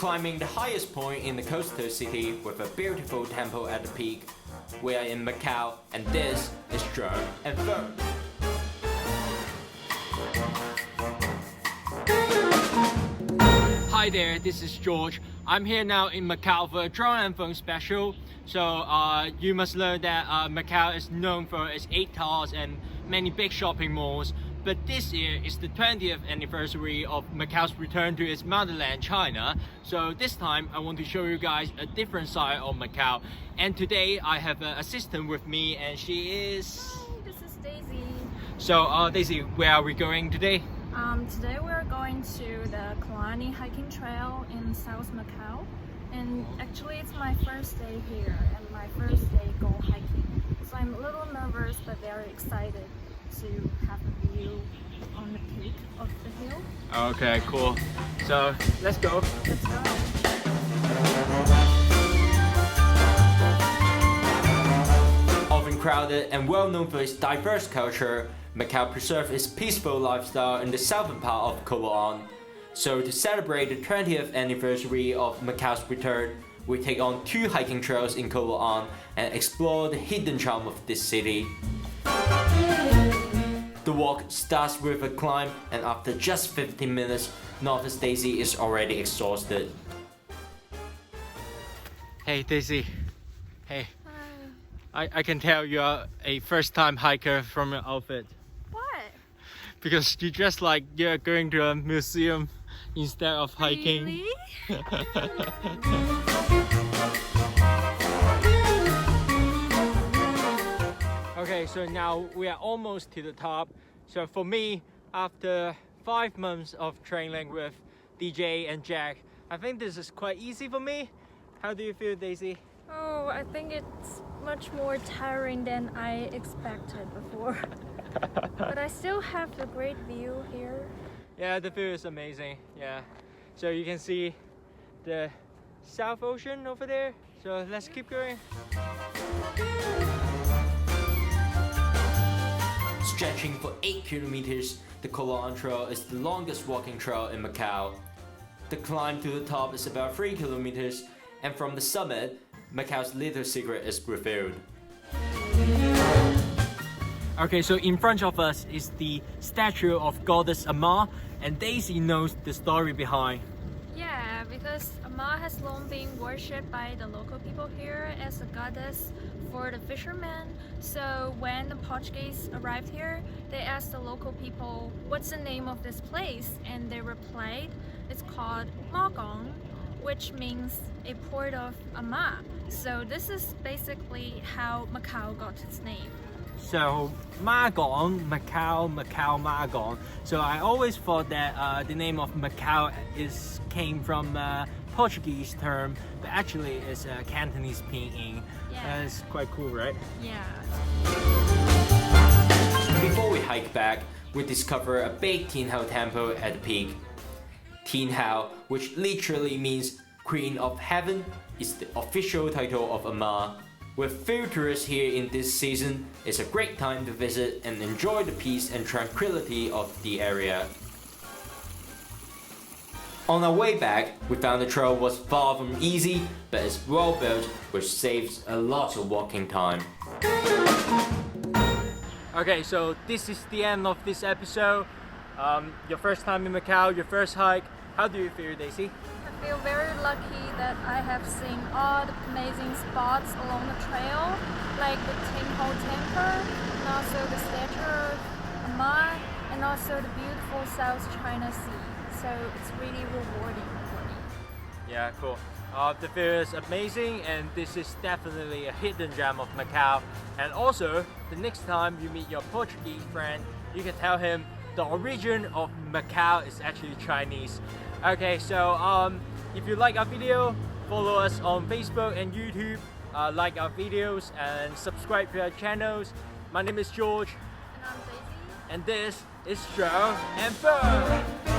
climbing the highest point in the coastal city with a beautiful temple at the peak. We are in Macau, and this is Drone and Phone. Hi there, this is George. I'm here now in Macau for a Drone and Phone special. So you must learn that Macau is known for its 8 towers and many big shopping malls. But this year is the 20th anniversary of Macau's return to its motherland, China. So this time I want to show you guys a different side of Macau. And today I have an assistant with me, and she is... Hi, this is Daisy. So Daisy, where are we going today? Today we're going to the Coloane hiking trail in South Macau. And actually it's my first day here and my first day go hiking. So I'm a little nervous but very excited to have a view on the peak of the hill. Okay, cool. So let's go. Let's go. Often crowded and well known for its diverse culture, Macau preserves its peaceful lifestyle in the southern part of Coloane. So to celebrate the 20th anniversary of Macau's return, we take on 2 hiking trails in Coloane and explore the hidden charm of this city. The walk starts with a climb, and after just 15 minutes, novice Daisy is already exhausted. Hey Daisy. Hey. Hi. I can tell you're a first-time hiker from your outfit. What? Because you dress like you're going to a museum instead of hiking. Really? Okay, so now we are almost to the top. So for me, after 5 months of training with DJ and Jack, I think this is quite easy for me. How do you feel, Daisy? Oh, I think it's much more tiring than I expected before. But I still have a great view here. Yeah, the view is amazing. Yeah, so you can see the South Ocean over there. So let's keep going. Stretching for 8 kilometers, the Coloane Trail is the longest walking trail in Macau. The climb to the top is about 3 kilometers, and from the summit, Macau's little secret is revealed. Okay, so in front of us is the statue of Goddess Ama, and Daisy knows the story behind. Yeah, because Ama has long been worshipped by the local people here as a goddess for the fishermen. So when the Portuguese arrived here, they asked the local people, what's the name of this place? And they replied, it's called Macao, which means a port of Ama. So this is basically how Macau got its name. So Macao, Macau. So I always thought that the name of Macau came from Portuguese term, but actually it's a Cantonese pinyin. Yeah. That's quite cool, right? Yeah. Before we hike back, we discover a big Tin Hao temple at the peak. Tin Hao, which literally means Queen of Heaven, is the official title of Ama. With few tourists here in this season, it's a great time to visit and enjoy the peace and tranquility of the area. On our way back, we found the trail was far from easy, but it's well built, which saves a lot of walking time. Okay, so this is the end of this episode. Your first time in Macau, your first hike. How do you feel, Daisy? I feel very lucky that I have seen all the amazing spots along the trail, like the Tin Hao Temple, and also the statue of Ama, and also the beautiful South China Sea. So it's really rewarding for me. Yeah, cool. The view is amazing, and this is definitely a hidden gem of Macau. And also, the next time you meet your Portuguese friend, you can tell him the origin of Macau is actually Chinese. Okay, so if you like our video, follow us on Facebook and YouTube, like our videos and subscribe to our channels. My name is George. And I'm Daisy. And this is Drone and Phone.